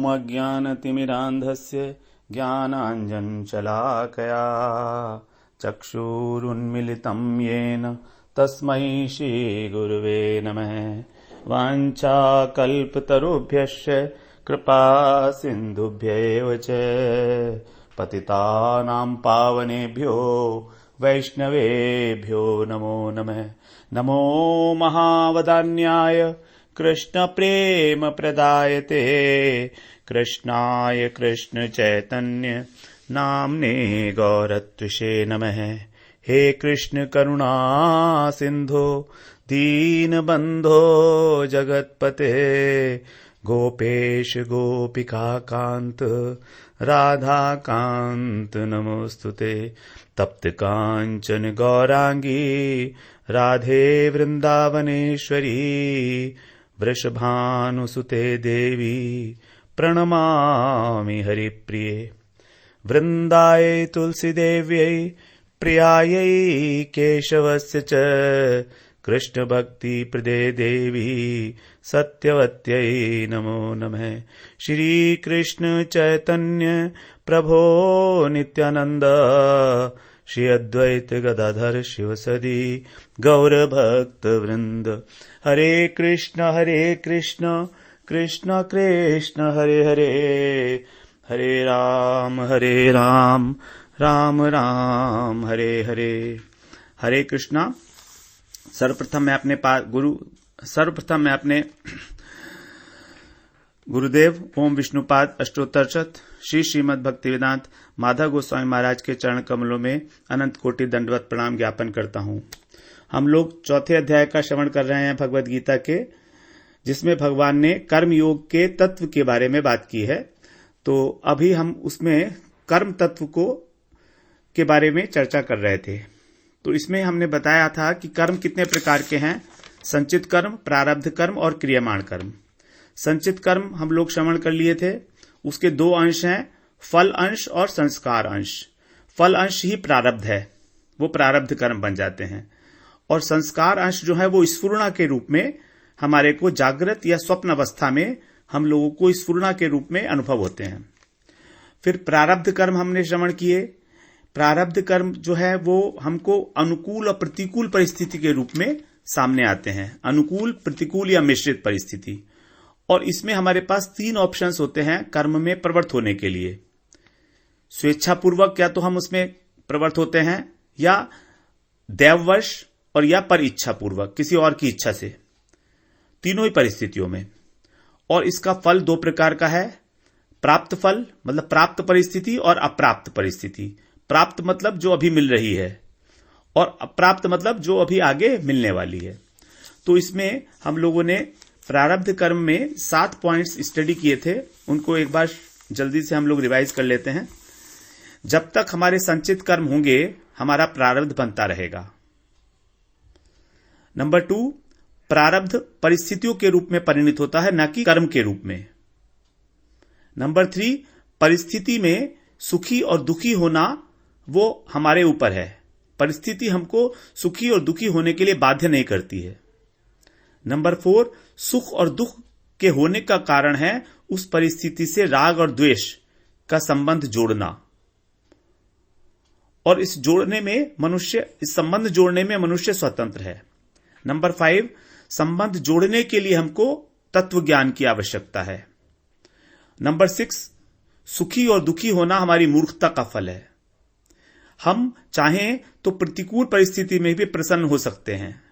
अज्ञानतिमिरान्धस्य ज्ञानाञ्जनशलाकया चक्षुरुन्मीलितं येन तस्मै श्रीगुरुवे नमः। वाञ्छाकल्पतरुभ्यश्च कृपा सिन्धुभ्यैव च पतितानां पावनेभ्यो वैष्णवेभ्यो नमो नमः। नमो महावदान्याय कृष्ण प्रेम प्रदायते कृष्णाय कृष्ण चैतन्य नाम्ने गौरत्विषे नमः। हे कृष्ण करुणा सिंधो दीनबंधो जगत्पते गोपेश गोपिका कांत राधा कांत नमोस्तुते। तप्त कांचन गौरांगी राधे वृंदावनेश्वरी वृषभानुसुते देवी प्रणमामि हरिप्रिये। वृंदाय तुलसीदेव्यै प्रियायै केशवस्य च कृष्णभक्तिप्रदे देवी सत्यवत्यै नमो नमः। श्री कृष्ण चैतन्य प्रभो नित्यानंद श्री अद्वैत गदाधर शिवसदि गौर भक्त वृंद। हरे कृष्ण कृष्ण कृष्ण हरे हरे, हरे राम राम राम हरे हरे। हरे कृष्णा। सर्वप्रथम मैं अपने गुरुदेव ओम विष्णुपाद अष्टोत्तरशत श्री श्रीमद् भक्तिवेदांत माधव गोस्वामी महाराज के चरण कमलों में अनंत कोटि दंडवत प्रणाम ज्ञापन करता हूँ। हम लोग चौथे अध्याय का श्रवण कर रहे हैं भगवद गीता के, जिसमें भगवान ने कर्म योग के तत्व के बारे में बात की है। तो अभी हम उसमें कर्म तत्व के बारे में चर्चा कर रहे थे। तो इसमें हमने बताया था कि कर्म कितने प्रकार के हैं, संचित कर्म, प्रारब्ध कर्म और क्रियमाण कर्म। संचित कर्म हम लोग श्रवण कर लिए थे। उसके दो अंश हैं, फल अंश और संस्कार अंश। फल अंश ही प्रारब्ध है, वो प्रारब्ध कर्म बन जाते हैं। और संस्कार अंश जो है वो स्फुरणा के रूप में हमारे को जागृत या स्वप्न अवस्था में हम लोगों को स्फुरणा के रूप में अनुभव होते हैं। फिर प्रारब्ध कर्म हमने श्रवण किए। प्रारब्ध कर्म जो है वो हमको अनुकूल और प्रतिकूल परिस्थिति के रूप में सामने आते हैं, अनुकूल, प्रतिकूल या मिश्रित परिस्थिति। और इसमें हमारे पास तीन ऑप्शंस होते हैं कर्म में प्रवृत्त होने के लिए। स्वेच्छापूर्वक या तो हम उसमें प्रवृत्त होते हैं, या दैववश और या पर इच्छा पूर्वक, किसी और की इच्छा से, तीनों ही परिस्थितियों में। और इसका फल दो प्रकार का है, प्राप्त फल मतलब प्राप्त परिस्थिति और अप्राप्त परिस्थिति। प्राप्त मतलब जो अभी मिल रही है, और अप्राप्त मतलब जो अभी आगे मिलने वाली है। तो इसमें हम लोगों ने प्रारब्ध कर्म में 7 पॉइंट्स स्टडी किए थे, उनको एक बार जल्दी से हम लोग रिवाइज कर लेते हैं। जब तक हमारे संचित कर्म होंगे हमारा प्रारब्ध बनता रहेगा। नंबर 2, प्रारब्ध परिस्थितियों के रूप में परिणित होता है, न कि कर्म के रूप में। नंबर 3, परिस्थिति में सुखी और दुखी होना वो हमारे ऊपर है। परिस्थिति हमको सुखी और दुखी होने के लिए बाध्य नहीं करती है। नंबर 4, सुख और दुख के होने का कारण है उस परिस्थिति से राग और द्वेष का संबंध जोड़ना, और इस संबंध जोड़ने में मनुष्य स्वतंत्र है। नंबर 5, संबंध जोड़ने के लिए हमको तत्व ज्ञान की आवश्यकता है। नंबर 6, सुखी और दुखी होना हमारी मूर्खता का फल है। हम चाहें तो प्रतिकूल परिस्थिति में भी प्रसन्न हो सकते हैं।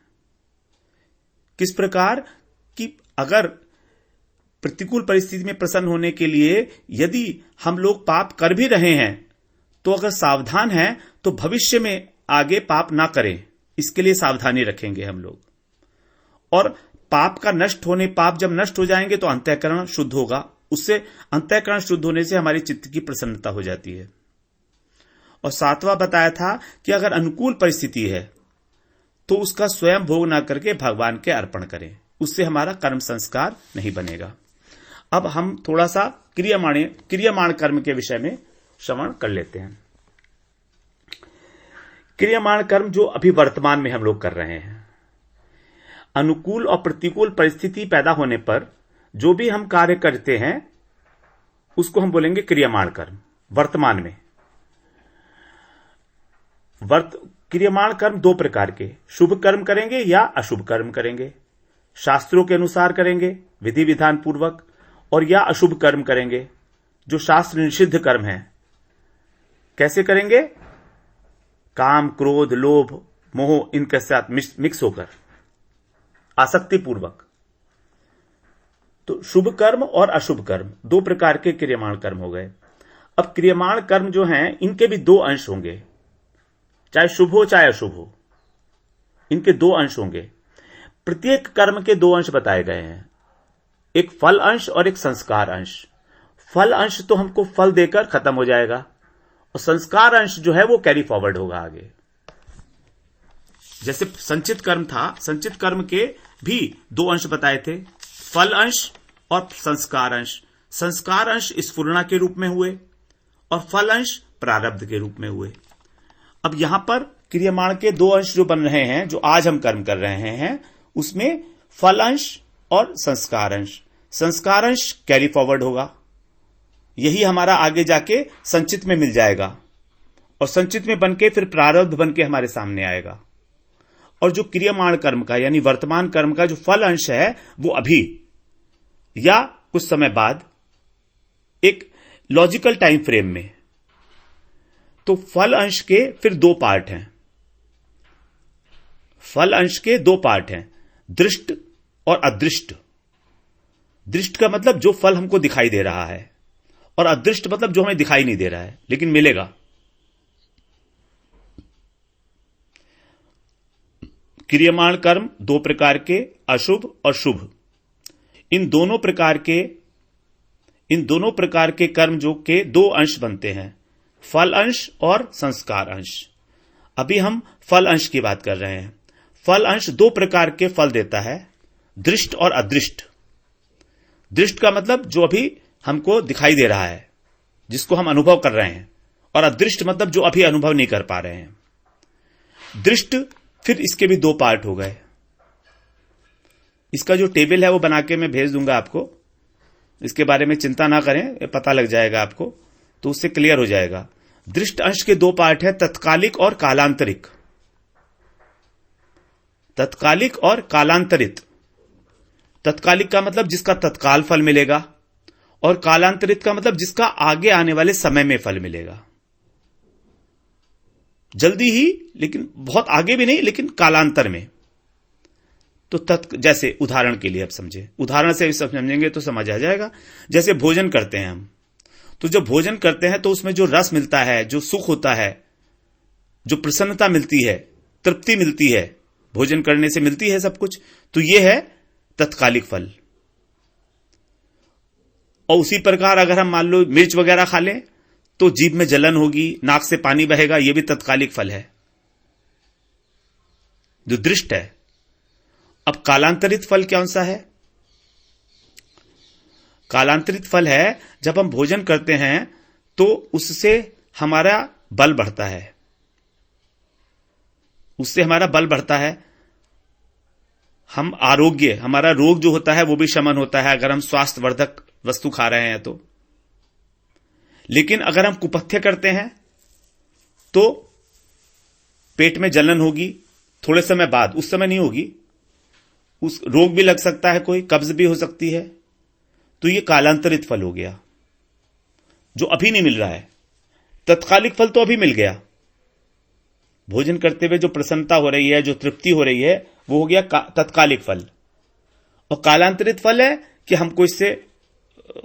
किस प्रकार कि अगर प्रतिकूल परिस्थिति में प्रसन्न होने के लिए यदि हम लोग पाप कर भी रहे हैं, तो अगर सावधान हैं तो भविष्य में आगे पाप ना करें, इसके लिए सावधानी रखेंगे हम लोग। और पाप जब नष्ट हो जाएंगे तो अंतःकरण शुद्ध होगा। उससे अंतःकरण शुद्ध होने से हमारी चित्त की प्रसन्नता हो जाती है। और 7वां बताया था कि अगर अनुकूल परिस्थिति है तो उसका स्वयं भोग ना करके भगवान के अर्पण करें, उससे हमारा कर्म संस्कार नहीं बनेगा। अब हम थोड़ा सा क्रियमाण कर्म के विषय में श्रवण कर लेते हैं। क्रियमाण कर्म जो अभी वर्तमान में हम लोग कर रहे हैं, अनुकूल और प्रतिकूल परिस्थिति पैदा होने पर जो भी हम कार्य करते हैं उसको हम बोलेंगे क्रियमाण कर्म। वर्तमान में क्रियमाण कर्म दो प्रकार के, शुभ कर्म करेंगे या अशुभ कर्म करेंगे, शास्त्रों के अनुसार करेंगे विधि विधान पूर्वक, और या अशुभ कर्म करेंगे जो शास्त्र निषिद्ध कर्म है। कैसे करेंगे? काम, क्रोध, लोभ, मोह इनके साथ मिक्स होकर, आसक्ति पूर्वक। तो शुभ कर्म और अशुभ कर्म दो प्रकार के क्रियमाण कर्म हो गए। अब क्रियमाण कर्म जो हैं इनके भी दो अंश होंगे, चाहे शुभ हो चाहे अशुभ हो, इनके दो अंश होंगे। प्रत्येक कर्म के दो अंश बताए गए हैं, एक फल अंश और एक संस्कार अंश। फल अंश तो हमको फल देकर खत्म हो जाएगा, और संस्कार अंश जो है वो कैरी फॉरवर्ड होगा आगे। जैसे संचित कर्म था, संचित कर्म के भी दो अंश बताए थे, फल अंश और संस्कार अंश। संस्कार अंश स्फुरणा के रूप में हुए और फल अंश प्रारब्ध के रूप में हुए। अब यहां पर क्रियमाण के दो अंश जो बन रहे हैं, जो आज हम कर्म कर रहे हैं, उसमें फल अंश और संस्कार अंश। संस्कार अंश कैरी फॉरवर्ड होगा, यही हमारा आगे जाके संचित में मिल जाएगा, और संचित में बनके फिर प्रारब्ध बनके हमारे सामने आएगा। और जो क्रियमाण कर्म का यानी वर्तमान कर्म का जो फल अंश है, वो अभी या कुछ समय बाद एक लॉजिकल टाइम फ्रेम में। तो फल अंश के फिर दो पार्ट हैं, फल अंश के दो पार्ट हैं, दृष्ट और अदृष्ट। दृष्ट का मतलब जो फल हमको दिखाई दे रहा है, और अदृष्ट मतलब जो हमें दिखाई नहीं दे रहा है लेकिन मिलेगा। क्रियमाण कर्म दो प्रकार के, अशुभ और शुभ। इन दोनों प्रकार के कर्म जो के दो अंश बनते हैं, फल अंश और संस्कार अंश। अभी हम फल अंश की बात कर रहे हैं। फल अंश दो प्रकार के फल देता है, दृष्ट और अदृष्ट। दृष्ट का मतलब जो अभी हमको दिखाई दे रहा है, जिसको हम अनुभव कर रहे हैं, और अदृष्ट मतलब जो अभी अनुभव नहीं कर पा रहे हैं। दृष्ट फिर इसके भी दो पार्ट हो गए। इसका जो टेबल है वो बना के मैं भेज दूंगा आपको, इसके बारे में चिंता ना करें, पता लग जाएगा आपको, तो उससे क्लियर हो जाएगा। दृष्ट अंश के दो पार्ट है, तत्कालिक और कालांतरिक। तत्कालिक और कालांतरित। तत्कालिक का मतलब जिसका तत्काल फल मिलेगा, और कालांतरित का मतलब जिसका आगे आने वाले समय में फल मिलेगा। जल्दी ही, लेकिन बहुत आगे भी नहीं, लेकिन कालांतर में। तो जैसे उदाहरण के लिए आप समझे, उदाहरण से समझेंगे तो समझ आ जाएगा। जैसे भोजन करते हैं हम, तो जब भोजन करते हैं तो उसमें जो रस मिलता है, जो सुख होता है, जो प्रसन्नता मिलती है, तृप्ति मिलती है, भोजन करने से मिलती है सब कुछ, तो यह है तत्कालिक फल। और उसी प्रकार अगर हम मान लो मिर्च वगैरह खा लें तो जीभ में जलन होगी, नाक से पानी बहेगा, यह भी तत्कालिक फल है जो दृष्ट है। अब कालांतरित फल कौन सा है? कालांतरित फल है जब हम भोजन करते हैं तो उससे हमारा बल बढ़ता है, उससे हमारा बल बढ़ता है। हम आरोग्य, हमारा रोग जो होता है वो भी शमन होता है अगर हम स्वास्थ्यवर्धक वस्तु खा रहे हैं तो। लेकिन अगर हम कुपथ्य करते हैं तो पेट में जलन होगी थोड़े समय बाद, उस समय नहीं होगी, उस रोग भी लग सकता है, कोई कब्ज भी हो सकती है। तो ये कालांतरित फल हो गया जो अभी नहीं मिल रहा है। तत्कालिक फल तो अभी मिल गया, भोजन करते हुए जो प्रसन्नता हो रही है, जो तृप्ति हो रही है, वो हो गया तत्कालिक फल। और कालांतरित फल है कि हमको इससे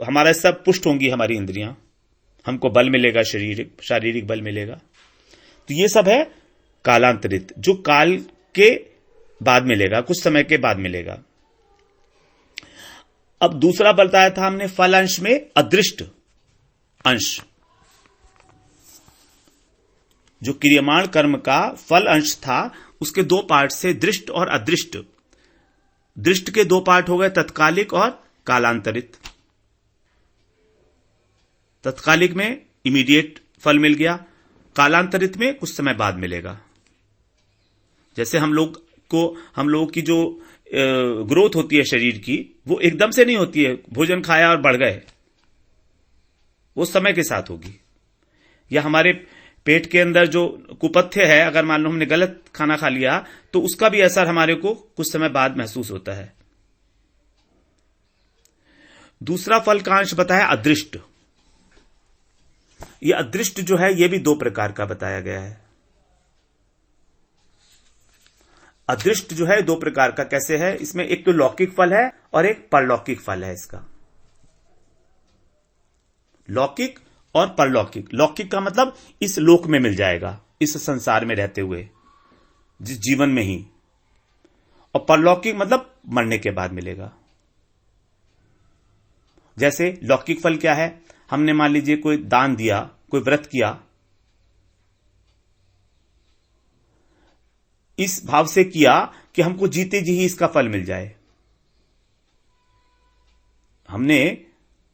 हमारा सब पुष्ट होंगी हमारी इंद्रियां, हमको बल मिलेगा, शारीरिक बल मिलेगा। तो ये सब है कालांतरित, जो काल के बाद मिलेगा, कुछ समय के बाद मिलेगा। अब दूसरा बताया था हमने फल अंश में अदृष्ट अंश। जो क्रियमाण कर्म का फल अंश था उसके दो पार्ट से दृष्ट और अदृष्ट। दृष्ट के दो पार्ट हो गए, तत्कालिक और कालांतरित। तत्कालिक में इमीडिएट फल मिल गया, कालांतरित में कुछ समय बाद मिलेगा। जैसे हम लोगों की जो ग्रोथ होती है शरीर की, वो एकदम से नहीं होती है, भोजन खाया और बढ़ गए, वो समय के साथ होगी। या हमारे पेट के अंदर जो कुपथ्य है, अगर मान लो हमने गलत खाना खा लिया तो उसका भी असर हमारे को कुछ समय बाद महसूस होता है। दूसरा फल का अंश बताया अदृष्ट। ये अदृष्ट जो है ये भी दो प्रकार का बताया गया है। अदृष्ट जो है दो प्रकार का कैसे है, इसमें एक तो लौकिक फल है और एक परलौकिक फल है इसका। लौकिक और परलौकिक। लौकिक का मतलब इस लोक में मिल जाएगा, इस संसार में रहते हुए, जिस जीवन में ही। और परलौकिक मतलब मरने के बाद मिलेगा। जैसे लौकिक फल क्या है, हमने मान लीजिए कोई दान दिया, कोई व्रत किया, इस भाव से किया कि हमको जीते जी ही इसका फल मिल जाए। हमने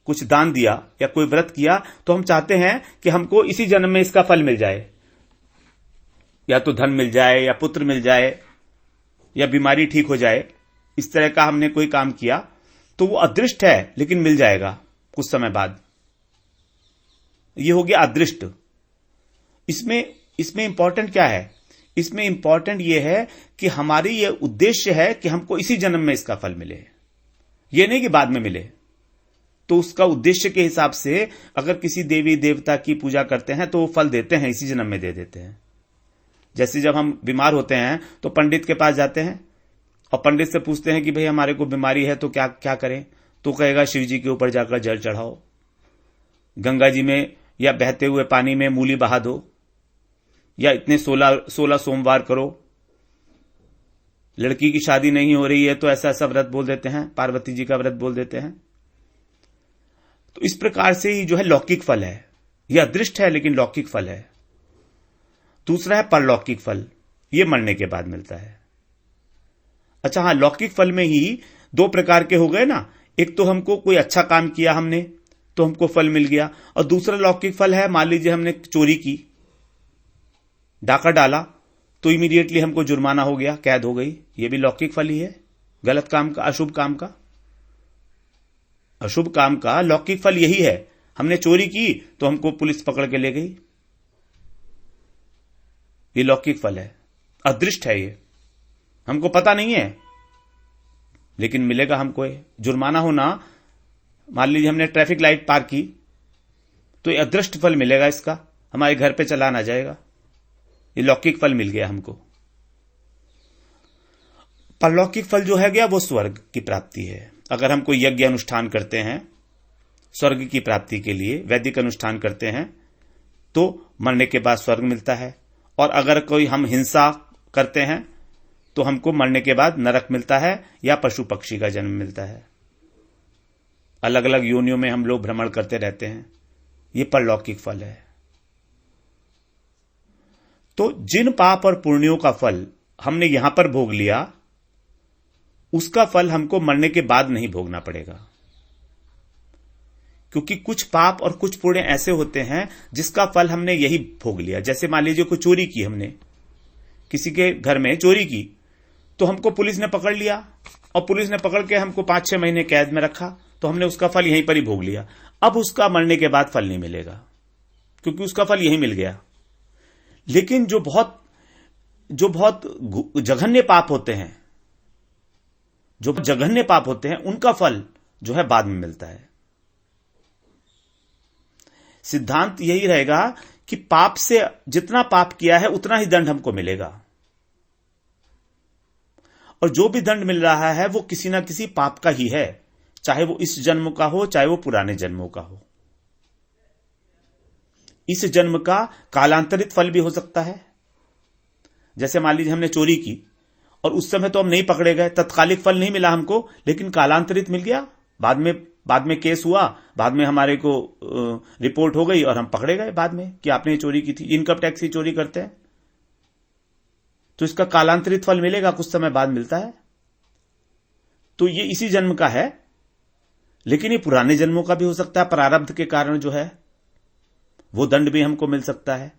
कुछ दान दिया या कोई व्रत किया तो हम चाहते हैं कि हमको इसी जन्म में इसका फल मिल जाए, या तो धन मिल जाए या पुत्र मिल जाए या बीमारी ठीक हो जाए। इस तरह का हमने कोई काम किया तो वो अदृष्ट है, लेकिन मिल जाएगा कुछ समय बाद। ये हो गया अदृष्ट। इसमें इंपॉर्टेंट क्या है, इसमें इंपॉर्टेंट ये है कि हमारी ये उद्देश्य है कि हमको इसी जन्म में इसका फल मिले, ये नहीं कि बाद में मिले। तो उसका उद्देश्य के हिसाब से अगर किसी देवी देवता की पूजा करते हैं तो वो फल देते हैं, इसी जन्म में दे देते हैं। जैसे जब हम बीमार होते हैं तो पंडित के पास जाते हैं और पंडित से पूछते हैं कि भाई हमारे को बीमारी है तो क्या क्या करें, तो कहेगा शिव जी के ऊपर जाकर जल चढ़ाओ, गंगा जी में या बहते हुए पानी में मूली बहा दो, या इतने 16 सोमवार करो। लड़की की शादी नहीं हो रही है तो ऐसा ऐसा व्रत बोल देते हैं, पार्वती जी का व्रत बोल देते हैं। तो इस प्रकार से ही जो है लौकिक फल है, यह अदृष्ट है लेकिन लौकिक फल है। दूसरा है परलौकिक फल, यह मरने के बाद मिलता है। अच्छा हाँ, लौकिक फल में ही दो प्रकार के हो गए ना। एक तो हमको कोई अच्छा काम किया हमने तो हमको फल मिल गया, और दूसरा लौकिक फल है, मान लीजिए हमने चोरी की, डाका डाला तो इमीडिएटली हमको जुर्माना हो गया, कैद हो गई। ये भी लौकिक फल ही है, गलत काम का, अशुभ काम का। अशुभ काम का लौकिक फल यही है, हमने चोरी की तो हमको पुलिस पकड़ के ले गई, ये लौकिक फल है। अदृष्ट है ये, हमको पता नहीं है लेकिन मिलेगा हमको। ये जुर्माना होना, मान लीजिए हमने ट्रैफिक लाइट पार की तो ये अदृष्ट फल मिलेगा, इसका हमारे घर पे चालान आ जाएगा। ये लौकिक फल मिल गया हमको। परलौकिक फल जो है गया वो स्वर्ग की प्राप्ति है। अगर हम कोई यज्ञ अनुष्ठान करते हैं स्वर्ग की प्राप्ति के लिए, वैदिक अनुष्ठान करते हैं तो मरने के बाद स्वर्ग मिलता है। और अगर कोई हम हिंसा करते हैं तो हमको मरने के बाद नरक मिलता है या पशु पक्षी का जन्म मिलता है। अलग अलग योनियों में हम लोग भ्रमण करते रहते हैं, ये परलौकिक फल है। तो जिन पाप और पुण्यों का फल हमने यहां पर भोग लिया, उसका फल हमको मरने के बाद नहीं भोगना पड़ेगा। क्योंकि कुछ पाप और कुछ पुण्य ऐसे होते हैं जिसका फल हमने यही भोग लिया। जैसे मान लीजिए कोई चोरी की, हमने किसी के घर में चोरी की तो हमको पुलिस ने पकड़ लिया और पुलिस ने पकड़ के हमको 5-6 महीने कैद में रखा, तो हमने उसका फल यहीं पर ही भोग लिया। अब उसका मरने के बाद फल नहीं मिलेगा क्योंकि उसका फल यहीं मिल गया। लेकिन जो बहुत जघन्य पाप होते हैं, जो जघन्य पाप होते हैं, उनका फल जो है बाद में मिलता है। सिद्धांत यही रहेगा कि पाप से जितना पाप किया है उतना ही दंड हमको मिलेगा, और जो भी दंड मिल रहा है वो किसी ना किसी पाप का ही है, चाहे वो इस जन्म का हो चाहे वो पुराने जन्मों का हो। इस जन्म का कालांतरित फल भी हो सकता है। जैसे मान लीजिए हमने चोरी की और उस समय तो हम नहीं पकड़े गए, तत्कालिक फल नहीं मिला हमको, लेकिन कालांतरित मिल गया। बाद में केस हुआ, बाद में हमारे को रिपोर्ट हो गई और हम पकड़े गए बाद में कि आपने चोरी की थी। इनकम टैक्स की चोरी करते हैं तो इसका कालांतरित फल मिलेगा, कुछ समय बाद मिलता है। तो ये इसी जन्म का है, लेकिन ये पुराने जन्मों का भी हो सकता है। प्रारब्ध के कारण जो है वो दंड भी हमको मिल सकता है।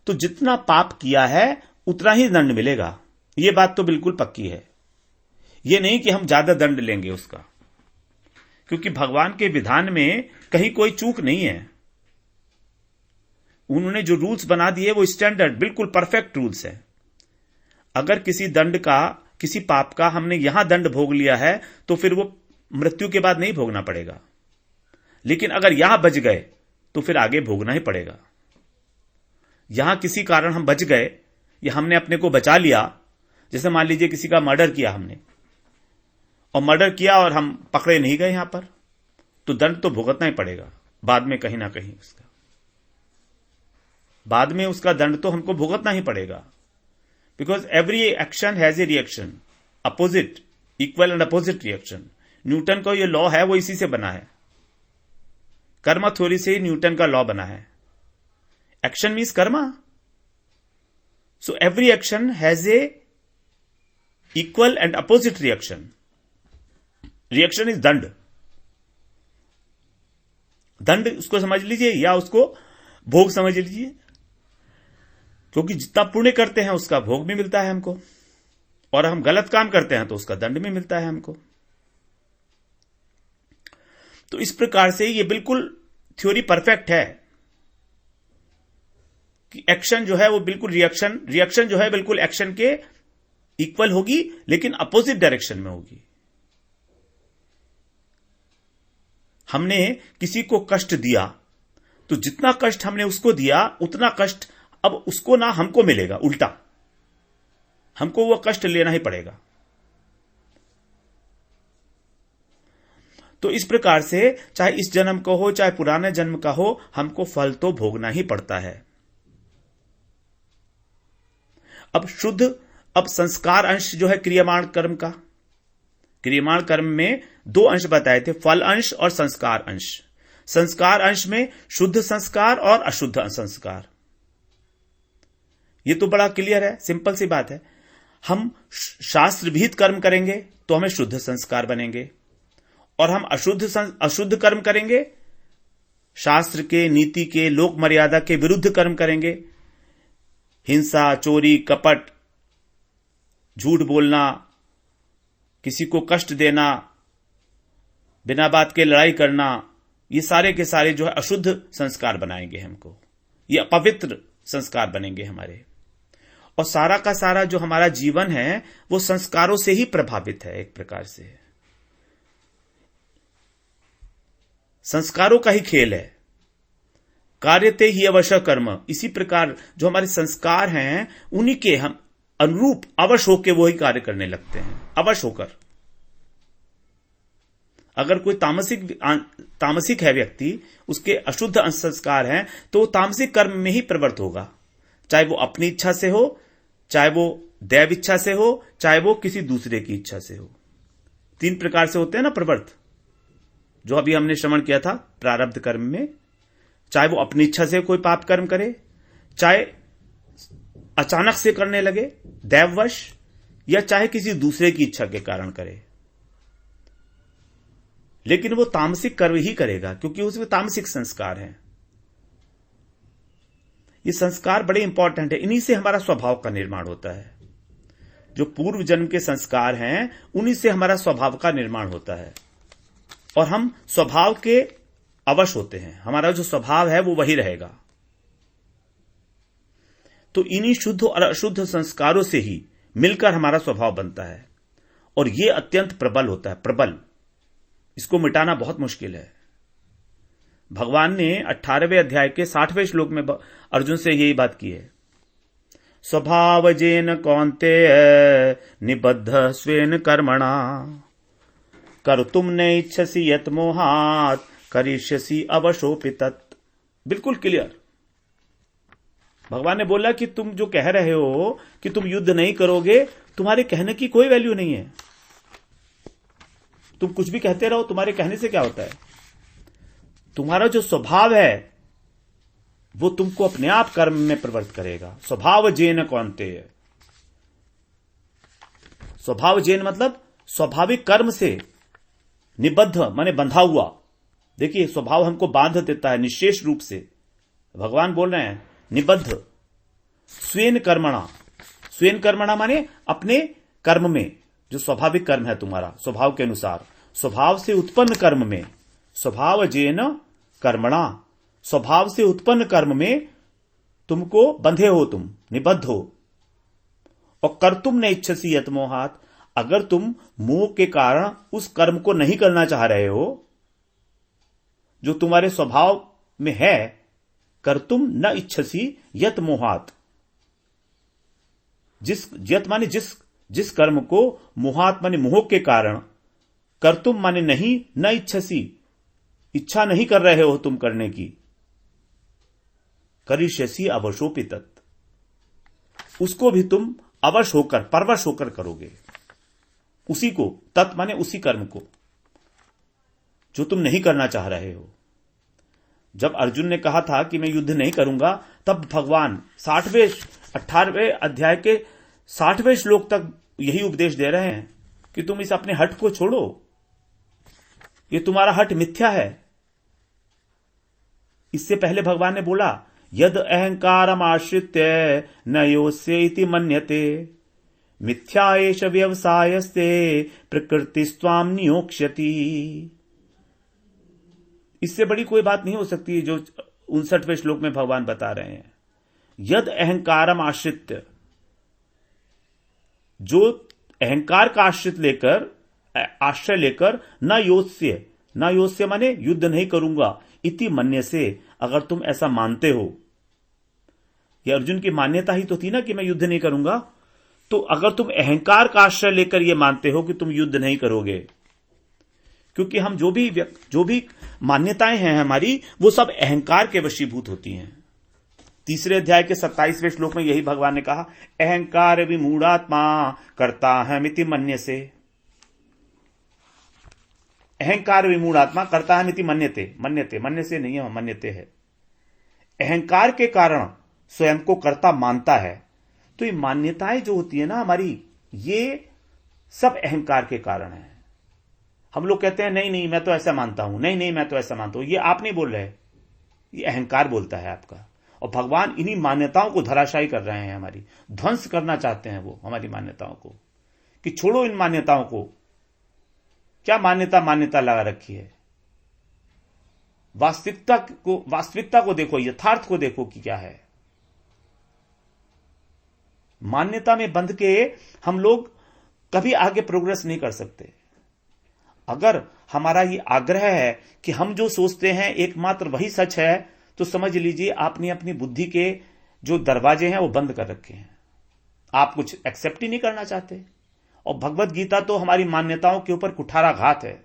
तो जितना पाप किया है उतना ही दंड मिलेगा, ये बात तो बिल्कुल पक्की है। ये नहीं कि हम ज्यादा दंड लेंगे उसका, क्योंकि भगवान के विधान में कहीं कोई चूक नहीं है। उन्होंने जो रूल्स बना दिए वो स्टैंडर्ड बिल्कुल परफेक्ट रूल्स है। अगर किसी दंड का, किसी पाप का हमने यहां दंड भोग लिया है तो फिर वो मृत्यु के बाद नहीं भोगना पड़ेगा, लेकिन अगर यहां बच गए तो फिर आगे भोगना ही पड़ेगा। यहां किसी कारण हम बच गए या हमने अपने को बचा लिया, जैसे मान लीजिए किसी का मर्डर किया हमने, और मर्डर किया और हम पकड़े नहीं गए यहां पर, तो दंड तो भुगतना ही पड़ेगा बाद में, कहीं ना कहीं उसका बाद में उसका दंड तो हमको भुगतना ही पड़ेगा। Because every action has a reaction, opposite, equal and opposite reaction. Newton का ये लॉ है वो इसी से बना है, कर्म थ्योरी से ही न्यूटन का लॉ बना है। Action means Karma, so every action has a equal and opposite reaction. Reaction is दंड। दंड उसको समझ लीजिए या उसको भोग समझ लीजिए, क्योंकि जितना पुण्य करते हैं उसका भोग भी मिलता है हमको, और हम गलत काम करते हैं तो उसका दंड भी मिलता है हमको। तो इस प्रकार से ये बिल्कुल थ्योरी परफेक्ट है कि एक्शन जो है वो बिल्कुल रिएक्शन जो है बिल्कुल एक्शन के इक्वल होगी, लेकिन अपोजिट डायरेक्शन में होगी। हमने किसी को कष्ट दिया तो जितना कष्ट हमने उसको दिया उतना कष्ट अब उसको ना हमको मिलेगा, उल्टा हमको वो कष्ट लेना ही पड़ेगा। तो इस प्रकार से चाहे इस जन्म का हो चाहे पुराने जन्म का हो, हमको फल तो भोगना ही पड़ता है। अब संस्कार अंश जो है क्रियमाण कर्म का, क्रियमाण कर्म में दो अंश बताए थे, फल अंश और संस्कार अंश। संस्कार अंश में शुद्ध संस्कार और अशुद्ध संस्कार। ये तो बड़ा क्लियर है, सिंपल सी बात है। हम शास्त्र विहित कर्म करेंगे तो हमें शुद्ध संस्कार बनेंगे, और हम अशुद्ध कर्म करेंगे, शास्त्र के, नीति के, लोक मर्यादा के विरुद्ध कर्म करेंगे, हिंसा, चोरी, कपट, झूठ बोलना, किसी को कष्ट देना, बिना बात के लड़ाई करना, ये सारे के सारे जो है अशुद्ध संस्कार बनाएंगे हमको, ये अपवित्र संस्कार बनेंगे हमारे। और सारा का सारा जो हमारा जीवन है वो संस्कारों से ही प्रभावित है, एक प्रकार से संस्कारों का ही खेल है। कार्यते ही अवश्य कर्म, इसी प्रकार जो हमारे संस्कार हैं उन्हीं के हम अनुरूप अवश्य होकर वो ही कार्य करने लगते हैं, अवश्य होकर। अगर कोई तामसिक है व्यक्ति, उसके अशुद्ध संस्कार हैं, तो वो तामसिक कर्म में ही प्रवृत्त होगा, चाहे वो अपनी इच्छा से हो, चाहे वो दैव इच्छा से हो, चाहे वो किसी दूसरे की इच्छा से हो। तीन प्रकार से होते हैं ना प्रवृत्त, जो अभी हमने श्रवण किया था प्रारब्ध कर्म में। चाहे वो अपनी इच्छा से कोई पाप कर्म करे, चाहे अचानक से करने लगे दैववश, या चाहे किसी दूसरे की इच्छा के कारण करे, लेकिन वो तामसिक कर्म ही करेगा, क्योंकि उसमें तामसिक संस्कार हैं। ये संस्कार बड़े इंपॉर्टेंट है, इन्हीं से हमारा स्वभाव का निर्माण होता है। जो पूर्व जन्म के संस्कार हैं उन्हीं से हमारा स्वभाव का निर्माण होता है, और हम स्वभाव के अवश्य होते हैं, हमारा जो स्वभाव है वो वही रहेगा। तो इन्हीं शुद्ध और अशुद्ध संस्कारों से ही मिलकर हमारा स्वभाव बनता है, और ये अत्यंत प्रबल होता है, प्रबल। इसको मिटाना बहुत मुश्किल है। भगवान ने 18वें अध्याय के 60वें श्लोक में अर्जुन से यही बात की है, स्वभाव जेन कौन्तेय निबद्ध स्वेन कर्मणा कर्तुम न इच्छसि यत मोहात् करिष्यसि अवशोऽपि तत्। बिल्कुल क्लियर भगवान ने बोला कि तुम जो कह रहे हो कि तुम युद्ध नहीं करोगे, तुम्हारे कहने की कोई वैल्यू नहीं है। तुम कुछ भी कहते रहो, तुम्हारे कहने से क्या होता है? तुम्हारा जो स्वभाव है वो तुमको अपने आप कर्म में प्रवृत्त करेगा। स्वभाव जेन कौन्तेय, स्वभाव जेन मतलब स्वाभाविक कर्म से निबद्ध, माने बंधा हुआ। देखिए स्वभाव हमको बांध देता है निशेष रूप से। भगवान बोल रहे हैं निबद्ध स्वेन कर्मणा, स्वेन कर्मणा माने अपने कर्म में, जो स्वाभाविक कर्म है तुम्हारा स्वभाव के अनुसार, स्वभाव से उत्पन्न कर्म में। स्वभाव जेन कर्मणा, स्वभाव से उत्पन्न कर्म में तुमको बंधे हो, तुम निबद्ध हो। और कर तुम न इच्छसी यत मोहात, अगर तुम मोह के कारण उस कर्म को नहीं करना चाह रहे हो जो तुम्हारे स्वभाव में है, कर तुम न इच्छसी यत मोहात, यत माने जिस कर्म को, मोहात माने मोह के कारण, कर तुम माने नहीं, न इच्छसी इच्छा नहीं कर रहे हो तुम करने की, करिष्यसि अवशोपि तत्, उसको भी तुम अवश होकर, परवश होकर करोगे। उसी को, तत् माने उसी कर्म को जो तुम नहीं करना चाह रहे हो। जब अर्जुन ने कहा था कि मैं युद्ध नहीं करूंगा, तब भगवान 18वें अध्याय के 60वें श्लोक तक यही उपदेश दे रहे हैं कि तुम इस अपने हठ को छोड़ो, ये तुम्हारा हठ मिथ्या है। इससे पहले भगवान ने बोला, यद अहंकारम आश्रित्य न योस्य इति मन्यते, मिथ्या एष व्यवसायस्ते प्रकृतिस्त्वाम नियोक्ष्यति। इससे बड़ी कोई बात नहीं हो सकती जो 59वें श्लोक में भगवान बता रहे हैं। यद अहंकारम आश्रित्य, जो अहंकार का आश्रय लेकर न योत्स्य माने युद्ध नहीं करूंगा, इति मन्य से, अगर तुम ऐसा मानते हो। यह अर्जुन की मान्यता ही तो थी ना कि मैं युद्ध नहीं करूंगा। तो अगर तुम अहंकार का आश्रय लेकर यह मानते हो कि तुम युद्ध नहीं करोगे, क्योंकि हम जो भी मान्यताएं हैं हमारी, वो सब अहंकार के वशीभूत होती हैं। 3 अध्याय के 27वें श्लोक में यही भगवान ने कहा, अहंकार विमूढ़ात्मा करता है मिति मन्य से। अहंकार विमूढ़ात्मा करता है मिति मन्य से नहीं है, मन्यते है। अहंकार के कारण स्वयं को कर्ता मानता है। तो ये मान्यताएं जो होती है ना हमारी, ये सब अहंकार के कारण है। हम लोग कहते हैं नहीं मैं तो ऐसा मानता हूं, नहीं मैं तो ऐसा मानता हूं। ये आप नहीं बोल रहे, ये अहंकार बोलता है आपका। और भगवान इन्हीं मान्यताओं को धराशायी कर रहे हैं, हमारी ध्वंस करना चाहते हैं वो हमारी मान्यताओं को, कि छोड़ो इन मान्यताओं को। क्या मान्यता लगा रखी है? वास्तविकता को देखो, यथार्थ को देखो कि क्या है। मान्यता में बंध के हम लोग कभी आगे प्रोग्रेस नहीं कर सकते। अगर हमारा ये आग्रह है कि हम जो सोचते हैं एकमात्र वही सच है, तो समझ लीजिए आपने अपनी बुद्धि के जो दरवाजे हैं वो बंद कर रखे हैं। आप कुछ एक्सेप्ट ही नहीं करना चाहते। और भगवत गीता तो हमारी मान्यताओं के ऊपर कुठाराघात है।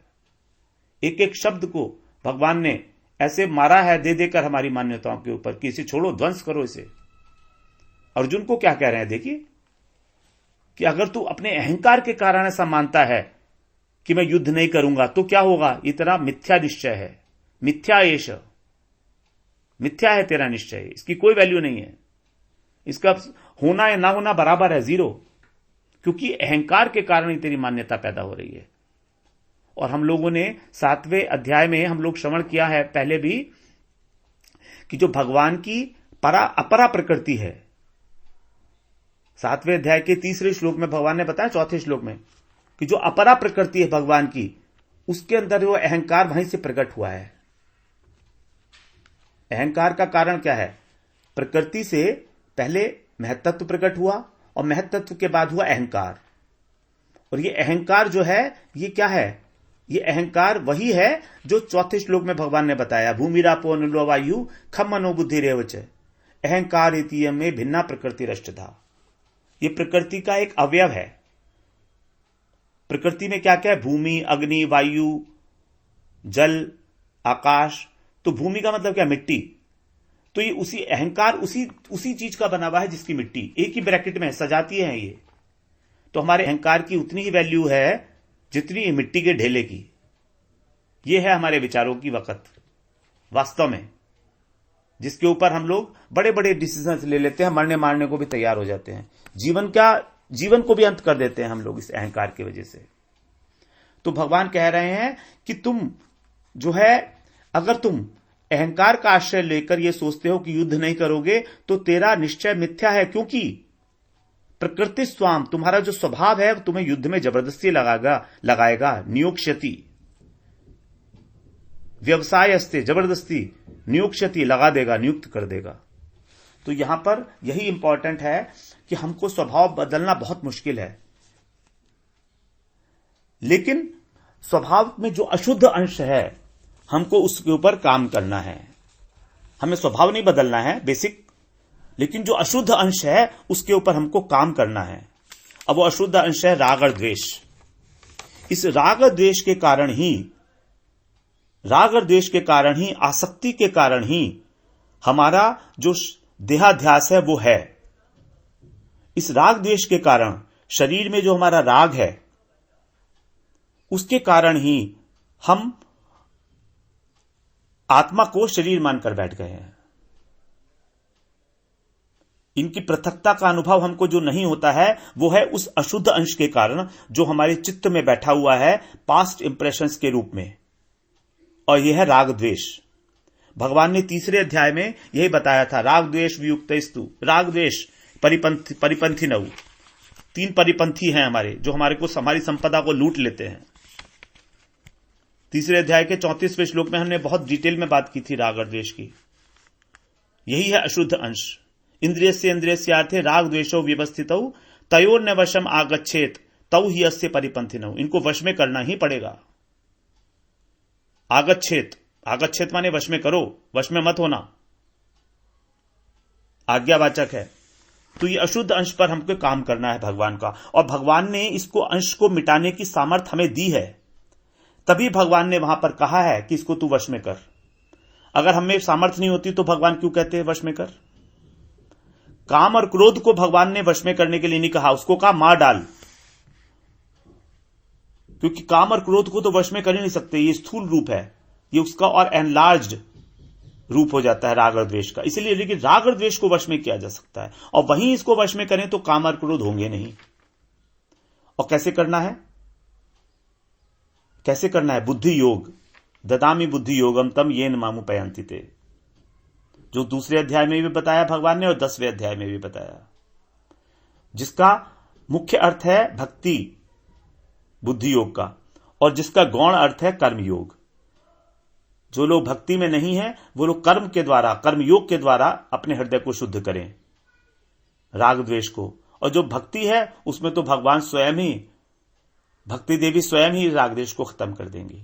एक एक शब्द को भगवान ने ऐसे मारा है दे देकर हमारी मान्यताओं के ऊपर कि इसे छोड़ो, ध्वंस करो इसे। अर्जुन को क्या कह रहे हैं देखिए, कि अगर तू अपने अहंकार के कारण ऐसा मानता है कि मैं युद्ध नहीं करूंगा, तो क्या होगा? ये तेरा मिथ्या निश्चय है। मिथ्या है तेरा निश्चय, इसकी कोई वैल्यू नहीं है। इसका होना या ना होना बराबर है, 0। क्योंकि अहंकार के कारण ही तेरी मान्यता पैदा हो रही है। और हम लोगों ने 7वें अध्याय में हम लोग श्रवण किया है पहले भी, कि जो भगवान की अपरा प्रकृति है, 7वें अध्याय के 3 श्लोक में भगवान ने बताया, 4थे श्लोक में, कि जो अपरा प्रकृति है भगवान की, उसके अंदर वो अहंकार वहीं से प्रकट हुआ है। अहंकार का कारण क्या है? प्रकृति से पहले महत्त्व प्रकट हुआ और महत्त्व के बाद हुआ अहंकार। और ये अहंकार जो है, ये क्या है? ये अहंकार वही है जो 4थे श्लोक में भगवान ने बताया, भूमिरापो अनिलो वायु खम मनो बुद्धि रेवच, अहंकार इति में भिन्ना प्रकृति रष्टधा। ये प्रकृति का एक अवयव है। प्रकृति में क्या क्या है? भूमि, अग्नि, वायु, जल, आकाश। तो भूमि का मतलब क्या? मिट्टी। तो ये उसी अहंकार उसी चीज का बना हुआ है जिसकी मिट्टी एक ही ब्रैकेट में सजाती है ये। तो हमारे अहंकार की उतनी ही वैल्यू है जितनी मिट्टी के ढेले की। ये है हमारे विचारों की वक़्त वास्तव में, जिसके ऊपर हम लोग बड़े बड़े डिसीजन ले लेते हैं, मरने मारने को भी तैयार हो जाते हैं। जीवन को भी अंत कर देते हैं हम लोग इस अहंकार की वजह से। तो भगवान कह रहे हैं कि तुम जो है, अगर तुम अहंकार का आश्रय लेकर यह सोचते हो कि युद्ध नहीं करोगे, तो तेरा निश्चय मिथ्या है। क्योंकि प्रकृति स्वाम, तुम्हारा जो स्वभाव है, तुम्हें युद्ध में जबरदस्ती लगाएगा। नियोक्ष्यति, व्यवसायस्ते, जबरदस्ती, नियोक्ष्यति, लगा देगा, नियुक्त कर देगा। तो यहां पर यही इंपॉर्टेंट है कि हमको स्वभाव बदलना बहुत मुश्किल है, लेकिन स्वभाव में जो अशुद्ध अंश है हमको उसके ऊपर काम करना है। हमें स्वभाव नहीं बदलना है बेसिक, लेकिन जो अशुद्ध अंश है उसके ऊपर हमको काम करना है। अब वो अशुद्ध अंश है राग और द्वेष। इस राग और द्वेष के कारण ही, राग और द्वेष के कारण ही, आसक्ति के कारण ही हमारा जो देहाध्यास है वो है। इस राग द्वेष के कारण शरीर में जो हमारा राग है उसके कारण ही हम आत्मा को शरीर मानकर बैठ गए हैं। इनकी पृथकता का अनुभव हमको जो नहीं होता है वो है उस अशुद्ध अंश के कारण जो हमारे चित्त में बैठा हुआ है पास्ट इंप्रेशंस के रूप में, और यह है राग द्वेष। भगवान ने तीसरे अध्याय में यही बताया था, राग द्वेष वियुक्तस्तु, राग द्वेष परिपंथी नऊ, 3 परिपंथी हैं हमारे, जो हमारी संपदा को लूट लेते हैं। तीसरे अध्याय के 34वें श्लोक में हमने बहुत डिटेल में बात की थी राग और द्वेष की। यही है अशुद्ध अंश। इंद्रियस्य इंद्रियस्यार्थे राग द्वेषो व्यवस्थितौ तयोर्न वशम आगच्छेत तौ ही अस्य परिपंथिनौ। इनको वश में करना ही पड़ेगा। आगच्छेत, आगच्छेत माने वश में करो, वश में मत होना, आज्ञावाचक है। तो ये अशुद्ध अंश पर हमको काम करना है भगवान का, और भगवान ने इसको अंश को मिटाने की सामर्थ्य हमें दी है। तभी भगवान ने वहां पर कहा है कि इसको तू वश में कर। अगर हमें सामर्थ्य नहीं होती तो भगवान क्यों कहते हैं वश में कर? काम और क्रोध को भगवान ने वश में करने के लिए नहीं कहा, उसको कहा मार डाल, क्योंकि काम और क्रोध को तो वश में कर ही नहीं सकते, ये स्थूल रूप है, ये उसका और एनलार्ज्ड रूप हो जाता है राग और द्वेष का। इसलिए लेकिन राग और द्वेष को वश में किया जा सकता है, और वहीं इसको वश में करें तो काम और क्रोध होंगे नहीं। और कैसे करना है? कैसे करना है? बुद्धि योग, ददामी बुद्धि योगम तम येन मामु पयंति ते, जो दूसरे अध्याय में भी बताया भगवान ने और 10वें अध्याय में भी बताया, जिसका मुख्य अर्थ है भक्ति बुद्धि योग का, और जिसका गौण अर्थ है कर्म योग। जो लोग भक्ति में नहीं है वो लोग कर्म के द्वारा, कर्म योग के द्वारा अपने हृदय को शुद्ध करें राग द्वेष को। और जो भक्ति है उसमें तो भगवान स्वयं ही, भक्ति देवी स्वयं ही राग द्वेष को खत्म कर देंगी।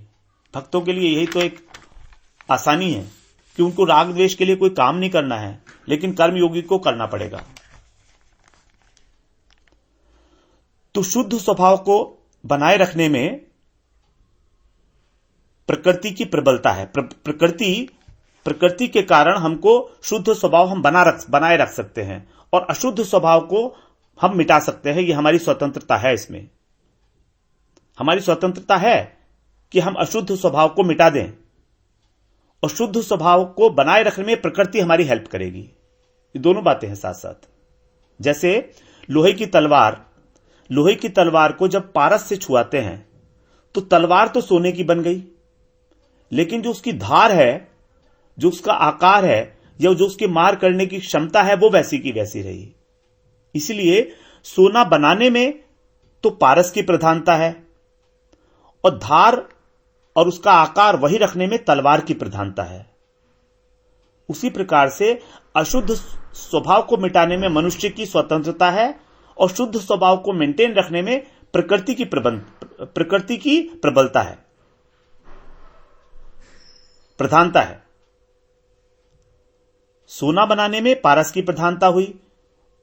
भक्तों के लिए यही तो एक आसानी है कि उनको राग द्वेष के लिए कोई काम नहीं करना है, लेकिन कर्मयोगी को करना पड़ेगा। तो शुद्ध स्वभाव को बनाए रखने में प्रकृति की प्रबलता है। प्रकृति के कारण हमको शुद्ध स्वभाव हम बनाए रख सकते हैं, और अशुद्ध स्वभाव को हम मिटा सकते हैं। ये हमारी स्वतंत्रता है। इसमें हमारी स्वतंत्रता है कि हम अशुद्ध स्वभाव को मिटा दें, और शुद्ध स्वभाव को बनाए रखने में प्रकृति हमारी हेल्प करेगी। ये दोनों बातें हैं साथ साथ। जैसे लोहे की तलवार को जब पारस से छुआते हैं तो तलवार तो सोने की बन गई, लेकिन जो उसकी धार है, जो उसका आकार है, या जो उसकी मार करने की क्षमता है, वो वैसी की वैसी रही। इसलिए सोना बनाने में तो पारस की प्रधानता है, और धार और उसका आकार वही रखने में तलवार की प्रधानता है। उसी प्रकार से अशुद्ध स्वभाव को मिटाने में मनुष्य की स्वतंत्रता है, और शुद्ध स्वभाव को मेंटेन रखने में प्रकृति की प्रबलता है, प्रधानता है। सोना बनाने में पारस की प्रधानता हुई,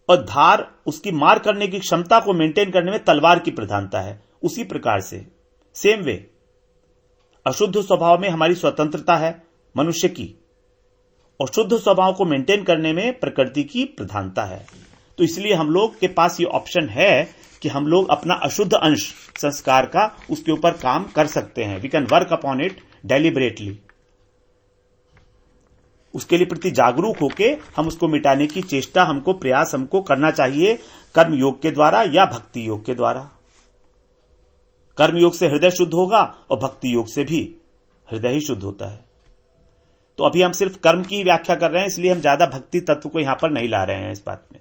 और धार, उसकी मार करने की क्षमता को मेंटेन करने में तलवार की प्रधानता है। उसी प्रकार से सेम वे अशुद्ध स्वभाव में हमारी स्वतंत्रता है मनुष्य की, और शुद्ध स्वभाव को मेंटेन करने में प्रकृति की प्रधानता है। तो इसलिए हम लोग के पास ये ऑप्शन है कि हम लोग अपना अशुद्ध अंश संस्कार का उसके ऊपर काम कर सकते हैं। We can work upon it deliberately. उसके लिए प्रति जागरूक होके हम उसको मिटाने की चेष्टा, प्रयास हमको करना चाहिए, कर्म योग के द्वारा या भक्ति योग के द्वारा। कर्म योग से हृदय शुद्ध होगा, और भक्ति योग से भी हृदय ही शुद्ध होता है। तो अभी हम सिर्फ कर्म की व्याख्या कर रहे हैं, इसलिए हम ज्यादा भक्ति तत्व को यहां पर नहीं ला रहे हैं इस बात में।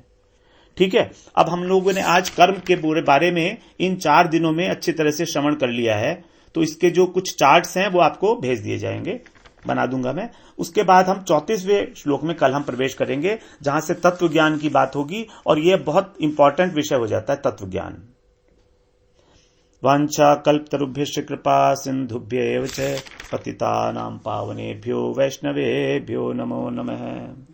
ठीक है, अब हम लोगों ने आज कर्म के बारे में इन 4 दिनों में अच्छी तरह से श्रवण कर लिया है। तो इसके जो कुछ चार्ट्स हैं वो आपको भेज दिए जाएंगे। बना दूंगा मैं। उसके बाद हम 34वें श्लोक में कल हम प्रवेश करेंगे, जहां से तत्व ज्ञान की बात होगी, और यह बहुत इंपॉर्टेंट विषय हो जाता है तत्व ज्ञान। वांछा कल्पतरुभ्यश्च कृपा सिंधुभ्य एव च पतितानां पावनेभ्यो वैष्णवेभ्यो नमो नमः।